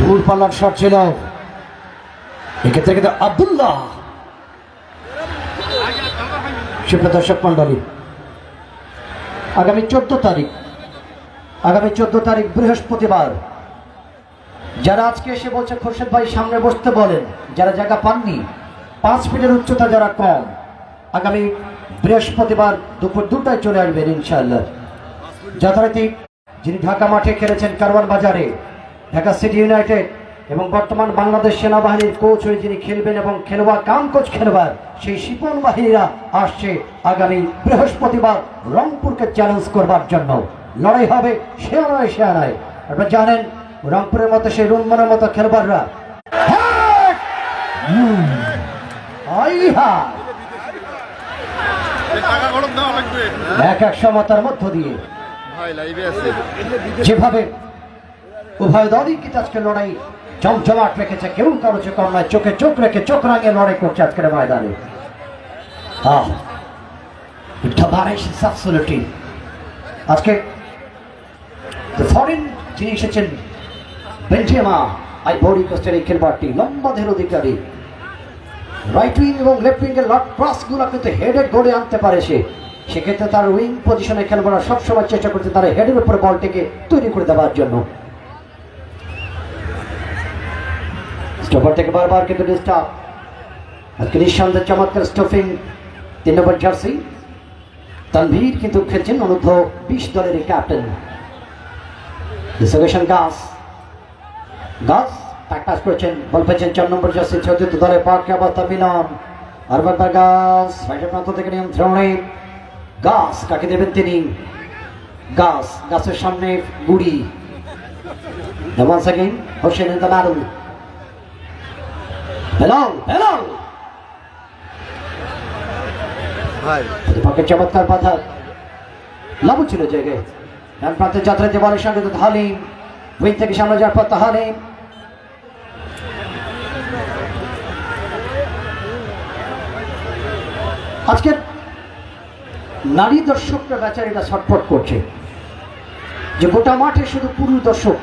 দূরপাল্লার শট ছিল, এক্ষেত্রে কিন্তু আব্দুল্লাহ। সুপ্রিয় দর্শক মন্ডলী, আগামী 14 তারিখ বৃহস্পতিবার, যারা আজকে এসে বলছে খোরশেদ ভাই সামনে বসতে বলেন, যারা জায়গা পাননি, 5 ফিটের উচ্চতা যারা কম, আগামী বৃহস্পতিবার দুপুর 2টায় চলে আসবেন ইনশাআল্লাহ। যথারীতি যিনি ঢাকা মাঠে খেলেছেন কারওয়ান বাজারে, ঢাকা সিটি ইউনাইটেড, এবং বর্তমান বাংলাদেশ সেনাবাহিনীর কোচ হয়ে যিনি খেলবেন এবং খেলোয়াড় কাম কোচ খেলোয়াড়, সেই শিপন বাহিনীরা আসছে আগামী বৃহস্পতিবার রংপুরকে চ্যালেঞ্জ করবার জন্য। লড়াই হবে সে নয়। আপনারা জানেন রংপুরের মতো সেই রুম্মানের মতো খেলোয়াড়রা এক সমতার মধ্য দিয়ে যেভাবে উভয় দলই কিন্তু আজকে লড়াই জমজমাট রেখেছে, কেউ কারো কম নয়, চোখে চোখ রেখে চোখ রাঙিয়ে লড়াই করছে আজকের ময়দানে। আজকে ফরেন যিনি এসেছেন বেলজিয়ামা আইভরি কোস্টের এই খেলোয়াড়টি, লম্বা দেহের অধিকারী, রাইট উইং এবং লেফট উইং এর লট ক্রস গুলো কিন্তু হেডের গোলে আনতে পারে সেক্ষেত্রে তার উইং পজিশনে খেলোয়াড়রা সবসময় চেষ্টা করতে তার হেডের উপরে বলটিকে তৈরি করে দেওয়ার জন্য। স্টপার থেকে বারবার কিন্তু ডিস্টার্ব, আজকে নিঃসন্দেহে চমৎকার স্টফিং 3 নম্বর জার্সি তানভীর কিন্তু খেলছেন অনূর্ধ্ব 20 দলের ক্যাপ্টেন। গাছ প্র্যাকটিস করেছেন, বল পেয়েছেন 4 নম্বর জার্সি 34 দলের পার্কে অবস্থা মিলন। আর বারবার গাছ বাইরের প্রান্ত থেকে নিয়ন্ত্রণে, গাছ কাকে দেবেন তিনি, গাছের সামনে গুড়ি, হোসেন চমৎকার বাধা লাভ ছিল জায়গায়। ডান প্রান্তে যাত্রাতে বলের সঙ্গে হালিম, উইং থেকে সামনে যাওয়ার পর হালিম, আজকের নারী দর্শকরা বেচারীরা ছটফট করছে যে গোটা মাঠে শুধু পুরুষ দর্শক।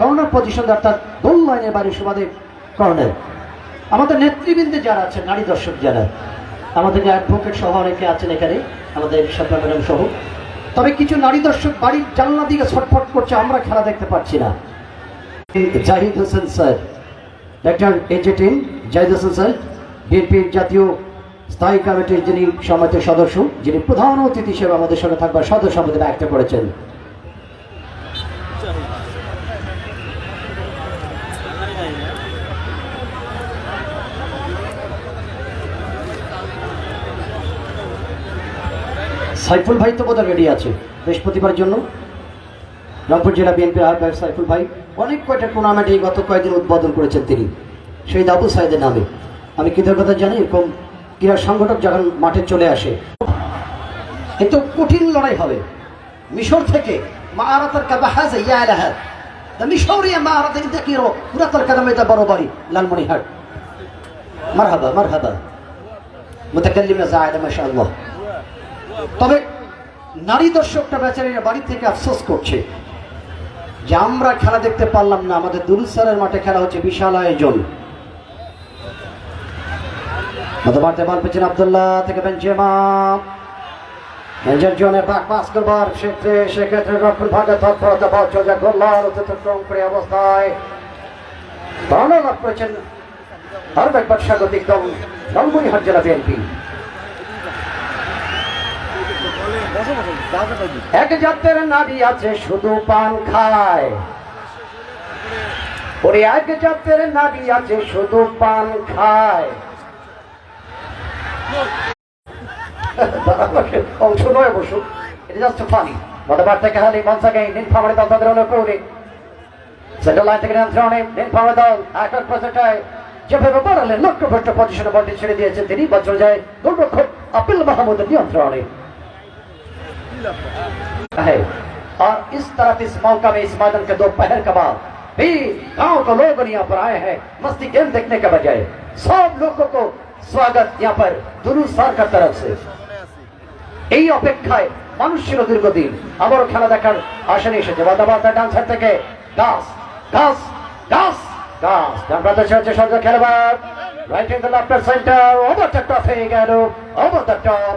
কর্নার পজিশন, অর্থাৎ গোল লাইনের বাইরে সুবাদে কর্নার। আমাদের নেতৃবৃন্দে যারা আছেন, নারী দর্শক যারা, আমাদের অ্যাডভোকেট সহ অনেকে আছেন এখানে, আমাদের সাথে ম্যাডাম সহ, তবে কিছু নারী দর্শক বাড়ির জানলা দিকে ছটফট করছে, আমরা খেলা দেখতে পাচ্ছি না। জাহিদ হোসেন স্যার, ডাক্তার এজেটিন জাহিদ হোসেন স্যার, বিএনপির জাতীয় স্থায়ী কমিটির যিনি সম্মানিত সদস্য, যিনি প্রধান অতিথি হিসেবে আমাদের সঙ্গে থাকবার সদস্য আমাদের ব্যক্ত করেছেন। সাইফুল ভাই তো বোধহয় রেডি আছে বৃহস্পতিবার জন্য। রংপুর জেলা বিএনপির আহ্বায়ক সাইফুল ভাই অনেক কয়টা টুর্নামেন্টে গত কয়েকদিন উদ্বোধন করেছেন তিনি, শহীদ আবু সাইদের নামে। আমি কৃতজ্ঞতা জানি এরকম ক্রীড়া সংগঠক যখন মাঠে চলে আসে। কিন্তু কঠিন লড়াই হবে মিশর থেকে মারাতার কাবাহাজ ইয়ালাহাদ, মিশরিয়া মারাত দেখিরো পুরাতন কাদামেটা বড়বাড়ি লালমনিরহাট। মারহাবা মুতাকাল্লিমা জায়েদা মাশাআল্লাহ। তবে নারী দর্শকটা বেচারীরা বাড়ি থেকে আফসোস করছে যে আমরা খেলা দেখতে পারলাম না। আমাদের দুরুসারের মাঠে খেলা হচ্ছে, বিশাল আয়োজন। মধ্যমাঠে বল পেয়েছেন আব্দুল্লাহ থেকে বেনজেমা, পাস করবার সেক্ষেত্রে রক্ষণ ভাগে তৎপরতা বজ্জা গোল্লার অতিক্রম করে অবস্থায় ভালো লাভ করেছেন আরব একবার স্বাগতিক দল লালমনিরহাট জেলা বিএনপি। এক জাতের নারী আছে শুধু পান খায়, ওরে এক জাতের নারী আছে শুধু পান খায়। অংশ নয় অবশ্য, এটা জাস্ট ফানি। মধ্যবার থেকে হালি মনসাকে নীলফামারী দল তাদের অনুকূলে সেন্টার লাইন থেকে নিয়ন্ত্রণে নীলফামারী দল একক প্রচেষ্টায় যেভাবে বাড়ালেন লক্ষ্যভ্রষ্ট পজিশনে বলটি ছেড়ে দিয়েছেন তিনি। বজ্র যায় গোলরক্ষক আপিল মাহমুদের নিয়ন্ত্রণে। और इस तरफ इस मौका में इस मैदान के दोपहर के बाद भी गांव के लोग यहाँ पर आए हैं मस्ती गेम देखने के बजाय। सब लोगों को स्वागत यहाँ पर दुरू सर का तरफ से। এই অপেক্ষায় মানুষ ছিল দীর্ঘদিন। আবারও খেলা দেখার আশা নিয়ে এসেছে। বাদাবাদা ডান্সার থেকে গাছ গাছ গাছ গাছ ডান প্রান্তে হচ্ছে সহজ খেলোয়াড়, right in the left centre, over the top হয়ে গেল, ওভার দ্য টপ।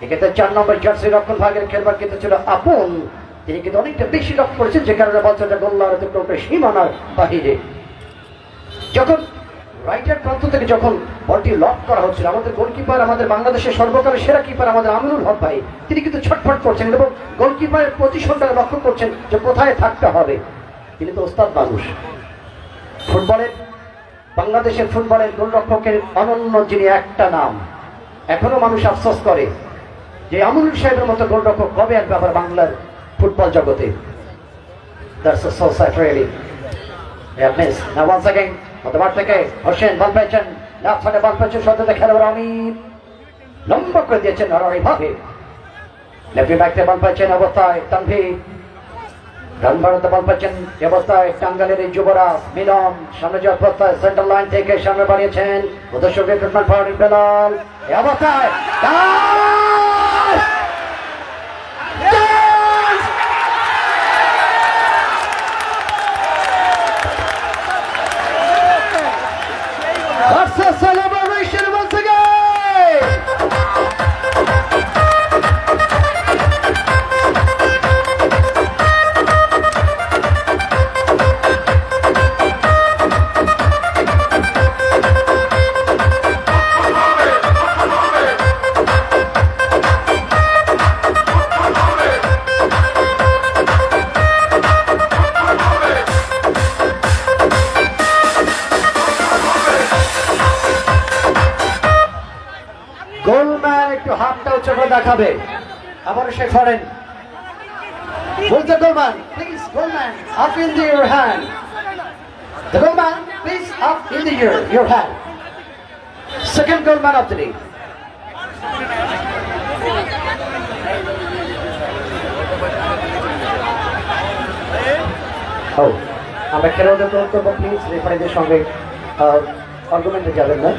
এক্ষেত্রে 4 নম্বর জার্সি রক্ষণ ভাগের খেলোয়াড় কিন্তু ছিল আপন, তিনি কিন্তু অনেকটা বেশি লক্ষ্য করেছেন, যে কারণে বলছে যে গোল্লার সীমানার বাহিরে। যখন রাইটের প্রান্ত থেকে যখন বলটি লক করা হচ্ছিল, আমাদের গোলকিপার, আমাদের বাংলাদেশের সর্বকালের সেরা কিপার আমাদের আমিনুল হক ভাই, তিনি কিন্তু ছটফট করছেন এবং গোলকিপারের পজিশনটা লক্ষ্য করছেন যে কোথায় থাকতে হবে। তিনি তো ওস্তাদ মানুষ। ফুটবলের, বাংলাদেশের ফুটবলের গোলরক্ষকের অনন্য যিনি একটা নাম, এখনো মানুষ আফসোস করে যে আমিনুল সাহেবের মতো গোলরক্ষক কবে আসবে আবার বাংলার ফুটবল জগতে। That's so sad really. Yeah, miss. Now once again, মধ্যমাঠ থেকে হোসেন বল পেয়েছেন, লেফট সাইডে বল পেয়েছেন সদ্য খেলোয়াড় আমির, লম্বা করে দিয়েছেন নরওয়ে ভাবে। লেফট ব্যাকে বল পেয়েছেন অবস্থায় তানভীর, ডান ভারতে বল পেয়েছেন অবস্থায় টাঙ্গাইলের এই যুবরাজ মিলন, সামনে যাওয়ার অবস্থায় সেন্টার লাইন থেকে সামনে বাড়িয়েছেন উদ্দেশ্য রিক্রুটমেন্ট ফর বেলাল, এই অবস্থায় That's a celebration once again! Goalman একটু হাতটা উচ্চ করে দেখাবে, আবার সে করেন বলতে goalman please, goalman up in the your hand, the goalman please up in the your hand, second goalman of the day. ও আমরা খেলোয়াড়দের করবো প্লিজ, রেফারিদের সঙ্গে আর্গুমেন্টে যাবেন না।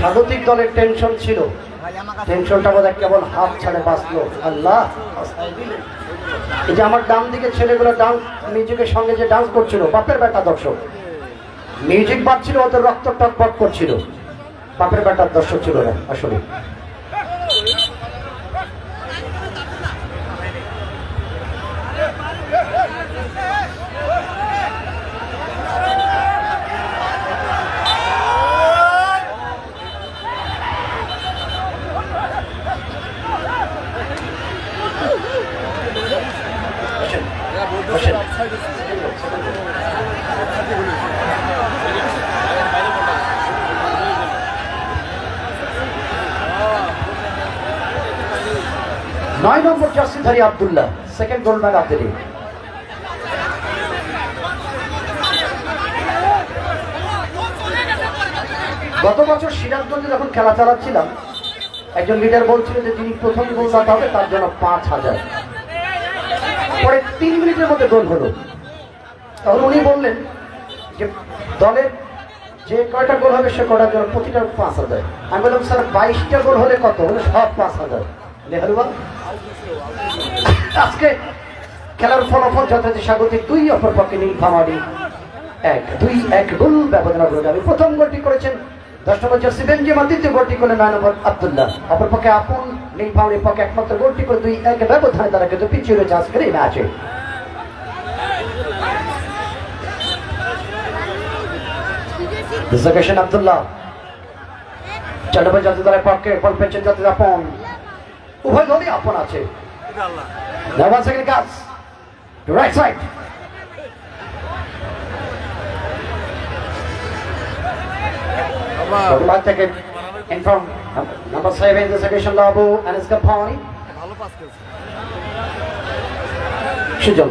স্বাগতিক দলের টেনশন ছিল, টেনশনটা বোধ হয় কেবল হাত ছাড়ে বাঁচলো। আল্লাহ, এই যে আমার ডান দিকে ছেলেগুলো ডান্স মিউজিকের সঙ্গে যে ডান্স করছিল, বাপের বেটা দর্শক, মিউজিক বাজছিল, ওদের রক্ত টকবক করছিল, বাপের বেটার দর্শক ছিল না আসলে। নয় নম্বর জার্সিধারী Abdullah, second goalman of the day. গত বছর সিরাজগঞ্জে যখন খেলা চালাচ্ছিলাম, একজন লিডার বলছিল যে যিনি প্রথম গোল দাতা হবে তার জন্য 5000। পরে 3 মিনিটের মধ্যে গোল হলো। তখন উনি বললেন যে দলের যে কয়টা গোল হবে সে কটার জন্য প্রতিটা 5000। আমি বললাম স্যার 22টা গোল হলে কত? হলে সব 5000। নেহরুবা আজকে খেলার ফলাফল যথাযথ স্বাগতিক 2 অপর পক্ষে নীলফামারী 1-2 গোল ব্যবধান অগ্রগামী। প্রথম গোলটি করেছেন 10 নম্বর জার্সি বেনজেমা, দ্বিতীয় গোলটি করলেন 9 নম্বর আব্দুল্লাহ। অপর পক্ষে আপন নীলফামারীর পক্ষে একমাত্র গোলটি করে 2-1 ব্যবধানে তারা কিন্তু পিছিয়ে রয়েছে আজকের এই ম্যাচে। আব্দুল্লাহ 4 নম্বর জাতীয় দলের পক্ষে বল পেয়েছেন জাতীয় আপন, উভয় দলই আপন আছে। Now once again guys, to right side. I would like to get in from number 7 in this edition, Labu and his company. Shujam.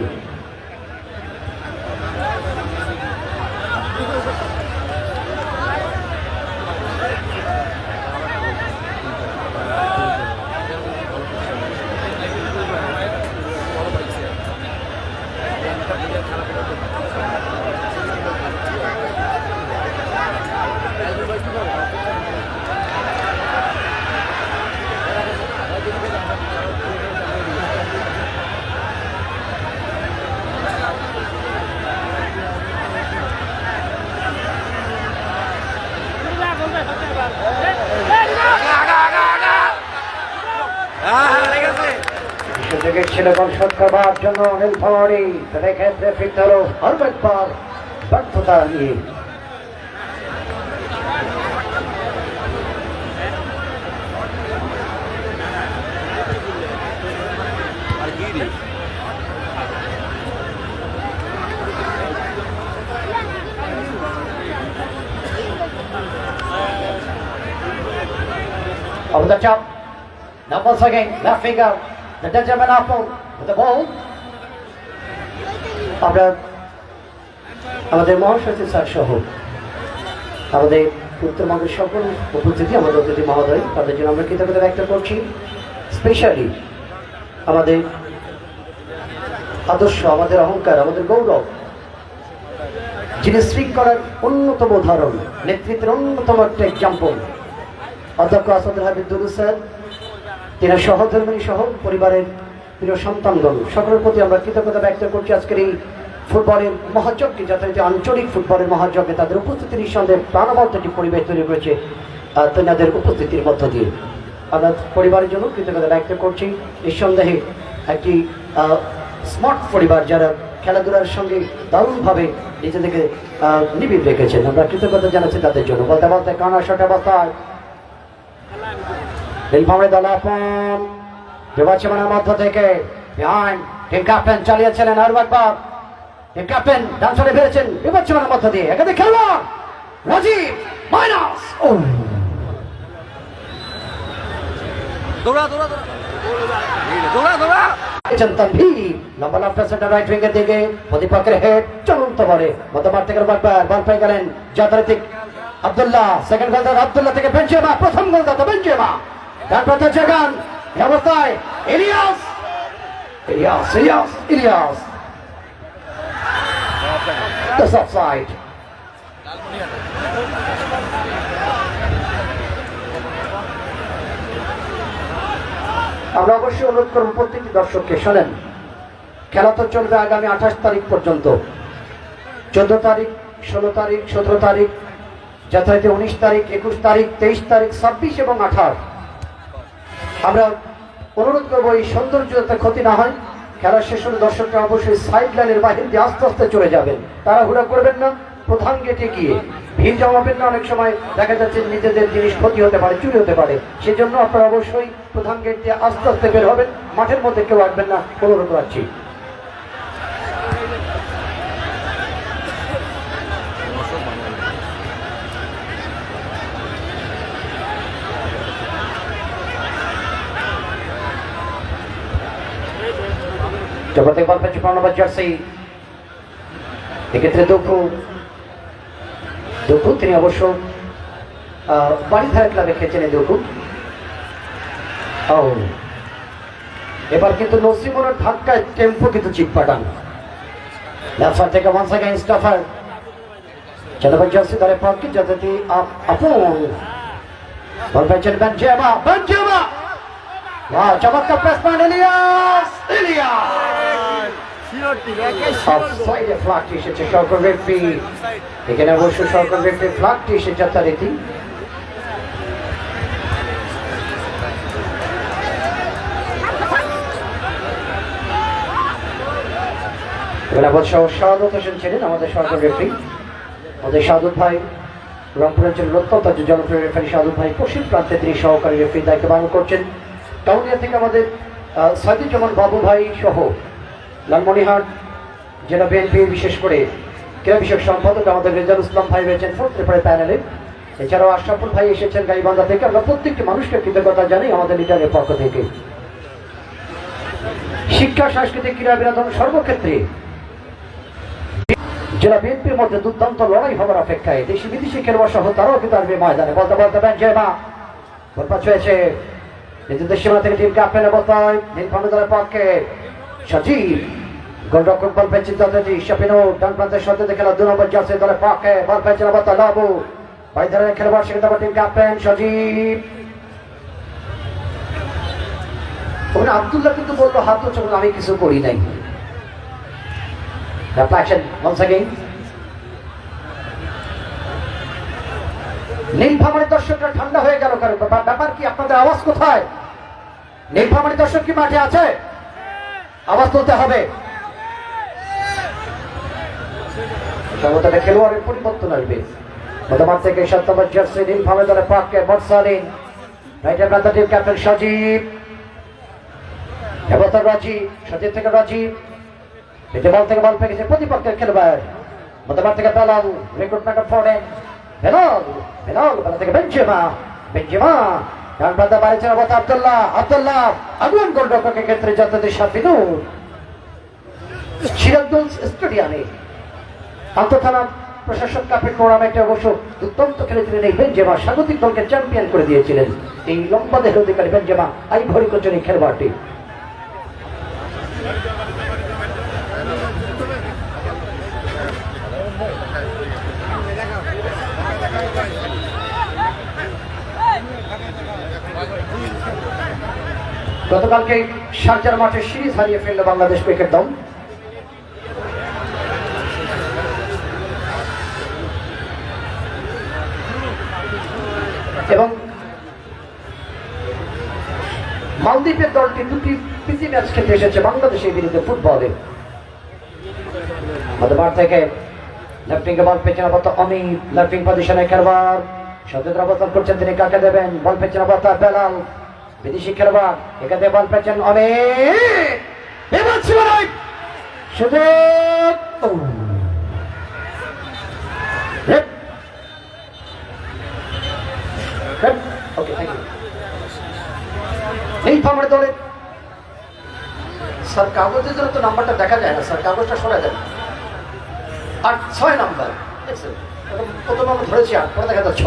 সুযোগে ছিল গোল শোধ করবার জন্য নীলফামারী, ক্ষেত্রে ফিরতে হলো আরো একবার ব্যর্থতা নিয়ে। Over the top, now once again, left finger, the Benjamin Apple with the ball. আমরা আমাদের মহাসচিব স্যার সহ আমাদের উত্তরবঙ্গের সকল উপস্থিতি, আমাদের অতিথি মহোদয়, তাদের জন্য আমরা কৃতজ্ঞতা ব্যক্ত করছি। স্পেশালি আমাদের আদর্শ, আমাদের অহংকার, আমাদের গৌরব, যিনি শৃঙ্খলার অন্যতম উদাহরণ, নেতৃত্বের অন্যতম একটা এক্সাম্পল, অধ্যক্ষ আসাদুল হাবিব দুলু স্যার, তিনি সহধর্মিনী সহ পরিবারের প্রিয় সন্তানগণ সকলের প্রতি আমরা কৃতজ্ঞতা ব্যক্ত করছি। আজকের এই ফুটবলের মহাযজ্ঞে, যথারীতি আঞ্চলিক ফুটবলের মহাযজ্ঞে তাদের উপস্থিতি নিঃসন্দেহে প্রাণবন্ত একটি পরিবেশ তৈরি করেছে তাদের উপস্থিতির মধ্য দিয়ে। আমরা পরিবারের জন্য কৃতজ্ঞতা ব্যক্ত করছি। নিঃসন্দেহে একটি স্মার্ট পরিবার, যারা খেলাধুলার সঙ্গে দারুণভাবে নিজেদেরকে নিবিড় রেখেছেন। আমরা কৃতজ্ঞতা জানাচ্ছি তাদের জন্য। বলতে বলতে কানা শট অবস্থায় নীলফামারী দল আপন বিভাচমানের মধ্য থেকে বিহাইন্ড টিম ক্যাপ্টেন চালিয়েছিলেন আরো একবার। টিম ক্যাপ্টেন ডান সাইডে ফিরেছেন বিভাচমানের মধ্য দিয়ে। একাধিক খেলোয়াড় রাজীব মাইনাস রাইট উইঙ্গের দিকে প্রতিপক্ষের হেড চলন্ত বলে মধ্যমাঠ থেকে বল পেয়ে গেলেন যথারীতি আব্দুল্লাহ। সেকেন্ড গোলদাতা আব্দুল্লাহ থেকে বেনজেমা, প্রথম গোলদাতা বেনজেমা। ডান প্রান্তে জাগান, এই অবস্থায় Ilias Ilias Ilias Ilias the soft side. আমরা অবশ্যই অনুরোধ করব প্রত্যেকটি দর্শককে, শোনেন, খেলা তো চলবে আগামী 28 তারিখ পর্যন্ত। 14 তারিখ, 16 তারিখ, 17 তারিখ, যথারীতি 19 তারিখ, 21 তারিখ, 23 তারিখ, 26 এবং 28। আমরা অনুরোধ করবো এই সৌন্দর্য যাতে ক্ষতি না হয়। খেলা শেষ হলে দর্শকরা অবশ্যই সাইড লাইনের বাহির দিয়ে আস্তে আস্তে চলে যাবেন, তাড়াহুড়া করবেন না। প্রধান গেটে গিয়ে ভিড় জমাবেন না, অনেক সময় দেখা যাচ্ছে নিজেদের জিনিস ক্ষতি হতে পারে, চুরি হতে পারে। সেজন্য আপনারা অবশ্যই প্রধান গেট দিয়ে আস্তে আস্তে বের হবেন, মাঠের মধ্যে কেউ আসবেন না, অনুরোধ রাখছি। জগতে বল পেয়েছে 15 নম্বর জার্সি, এক্ষেত্রে দুঃখু তিনি অবশ্য বাড়িধারা ক্লাবে খেলছেন এই দুঃখু। এবার কিন্তু নসিমনের ধাক্কায় টেম্পো কিন্তু চিপ পাঠান। লেফট সাইড থেকে ওয়ান্স अगेन স্টাফার চলবে জার্সি ধরে পকেট যথারীতি আপন বল পেয়েছেন বেনজেমা। বেনজেমা চমৎকার প্রেস পয়েন্ট, ইলিয়াস ইলিয়াস অফসাইডে ফ্ল্যাগটি এসেছে সরকার রেফারি। এখানে অবশ্য সরকার রেফারি ফ্ল্যাগটি এসেছে যথারীতি। এখানে অবশ্য শাহাদত হোসেন ছিলেন আমাদের সরকার রেফারি। আমাদের শাহাদত ভাই রংপুর অঞ্চলের অত্যন্ত জনপ্রিয় রেফারি। শাহাদত ভাই পশ্চিম প্রান্তে তিনি সহকারী রেফারির দায়িত্ব পালন করছেন। টাউনিয়া থেকে আমাদের সাইদুজ্জামান বাবু ভাই সহ লালমনিরহাট জেলা বিএনপির বিশেষ করে ক্রীড়া বিষয়ক সম্পাদক আমাদের রেজাল ইসলাম ভাই রয়েছেন ফোর্থ রেফারি প্যানেলে। এছাড়াও আশরাফুল ভাই এসেছেন গাইবান্ধা থেকে। আমরা প্রত্যেকটি মানুষকে কৃতজ্ঞতা জানাই আমাদের লিডারের পক্ষ থেকে। শিক্ষা, সাংস্কৃতিক, ক্রীড়া, বিনোদন সর্বক্ষেত্রে জেলা বিএনপির মধ্যে দুর্দান্ত লড়াই হবার অপেক্ষায়। দেশি বিদেশি খেলোয়াড় সহ তারাও কিন্তু আসবে ময়দানে। বলতে বলতে বেনজেমা বল পাস হয়েছে নিজেদের সীমা থেকে টিম ক্যাপ্টেনের অবস্থায় নীলফামারী দলের পক্ষে সজীব গোলরক্ষক বল পেয়েছেন যথারীতি শাপিনো। ডান প্রান্তের সদ্যে খেলা 2 নম্বর জার্সি দলের পক্ষে বল পেয়েছেন অবস্থায় লাবু বাড়ি ধরে খেলোয়াড় সেখানে আবার টিম ক্যাপ্টেন সজীব। ওখানে আব্দুল্লাহ কিন্তু বললো হাত হচ্ছে, আমি কিছু করি নাই। নীলফামারীর দর্শকরা ঠান্ডা হয়ে গেল, কারণ ব্যাপার কি, আপনাদের আওয়াজ কোথায়? নীলফামারী দর্শক কি মাঠে আছে? আওয়াজ তুলতে হবে। সম্ভবত খেলোয়াড়ের পরিবর্তন আসবে। প্রথমার্ধ থেকে 7 নম্বর জার্সি নীলফামারী দলের পক্ষে মরসালিন, রাইটের প্রান্ত টিম ক্যাপ্টেন সজীব, হেবতর রাজীব, সজীব থেকে রাজীব, পেটে বল থেকে বল পেয়েছে প্রতিপক্ষের খেলোয়াড়। মধ্যমাঠ থেকে Belal, recruitment of foreign, Belal বেলা থেকে বেঞ্জেমা, ডান প্রান্তে বাড়িয়েছেন আব্দুল্লাহ আগুন গোলরক্ষকের ক্ষেত্রে যাত্রাদের 7 মিনিট। সিরাজগঞ্জ স্টেডিয়ামে আন্তঃথানা প্রশাসক কাপের টুর্নামেন্টে অবশ্য দুর্দান্ত খেলেছিলেন এই বেঞ্জেমা, স্বাগতিক দলকে চ্যাম্পিয়ন করে দিয়েছিলেন এই লম্বা দেহের অধিকারী বেঞ্জেমা আইভরি কোস্টের এই খেলোয়াড়টি। গতকালকে শারজার মাঠে সিরিজ হারিয়ে ফেলল বাংলাদেশ ক্রিকেট দল। এবং মালদ্বীপের দলটি 2টি প্রীতি ম্যাচ খেলতে এসেছে বাংলাদেশের বিরুদ্ধে ফুটবলে। মধ্যমাঠ থেকে লেফটিং বল পেছনে অবস্থা অমিত, লেফটিং পজিশনে খেলোয়াড় সতেন্দ্র অবস্থান করছেন, তিনি কাকে দেবেন? বল পেছনে অবস্থা বেলাল, বিদেশি খেলোয়াড়, এখানে বল পেছেন অমিত, নীলফামারী দলের স্যার কাগজের জন্য তো নাম্বারটা দেখা যায় না, স্যার কাগজটা শোনা যায় 6 নাম্বার প্রথম আমরা ধরেছি 8, পরে দেখা যায়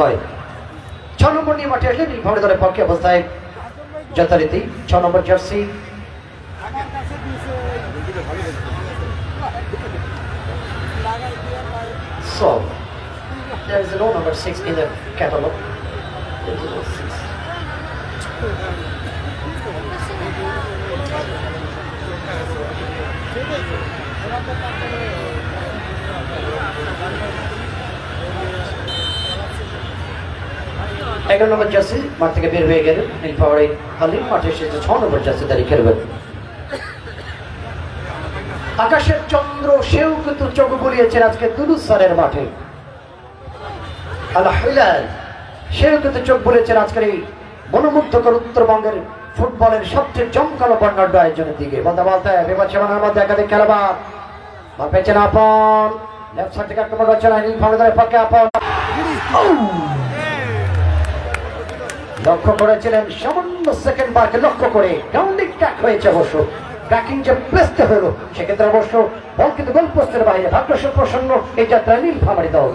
6 নম্বর নিয়ে মাঠে আসলে নীলফামারী দলের পক্ষে অবস্থায় যথারীতি 6 নম্বর jersey So there is no number 6 in the catalog. There is no 6. এগারো নম্বর জার্সি মাঠ থেকে বের হয়ে গেলেন নীলফামারী খালি, মাঠে এসেছে 6 নম্বর জার্সি দাঁড়িয়ে খেলবেন। আকাশের চন্দ্র সেও কিন্তু চোখ বুলিয়েছেন আজকে দুলুস স্যারের মাঠে। আলহামদুলিল্লাহ, সেও কিন্তু চোখ বুলিয়েছেন আজকের এই মনোমুগ্ধকর উত্তরবঙ্গের ফুটবলের সবচেয়ে জমকালো বর্ণাঢ্য আয়োজনের দিকে। বলতে বলতে বিপদ সীমানার মধ্যে একাধিক খেলোয়াড় বল পেয়েছেন আপন, লেফট সাইড থেকে আক্রমণ করছেন নীলফামারী দলের পক্ষে আপন, লক্ষ্য করেছিলেন সামান্য সেকেন্ড বারকে লক্ষ্য করে গ্রাউন্ডিং ট্যাক হয়েছে। অবশ্য ব্যাকিং যে প্লেসতে হলো সেক্ষেত্রে অবশ্য বল কিন্তু গোল পোস্টের বাইরে। ভাগ্যস্ব প্রসন্ন এই যাত্রায় নীলফামারী দল।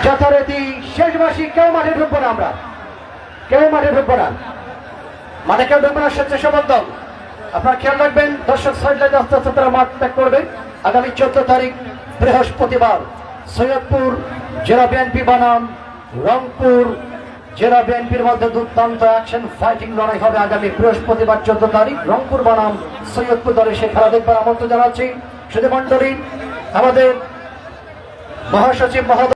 যথারীতি শেষবাসী কেউ মাঠে ঢুকবো না, আমরা কেউ মাঠে ঢুকবো না, মাঠে কেউ ঢুকবো না স্বেচ্ছাসেবক দল। আপনারা খেয়াল রাখবেন দর্শক সাইডলাইন আস্তে আস্তে তারা মাঠ ত্যাগ করবে। আগামী 14 তারিখ বৃহস্পতিবার সৈয়দপুর জেলা বিএনপি বনাম রংপুর জেলা বিএনপির মধ্যে দুর্দান্ত অ্যাকশন ফাইটিং লড়াই হবে আগামী বৃহস্পতিবার 14 তারিখ রংপুর বনাম সৈয়দপুর দলে। সে খেলা দেখবার আমন্ত্রণ জানাচ্ছি। শুধু মন্ডলী, আমাদের মহাসচিব মহোদয়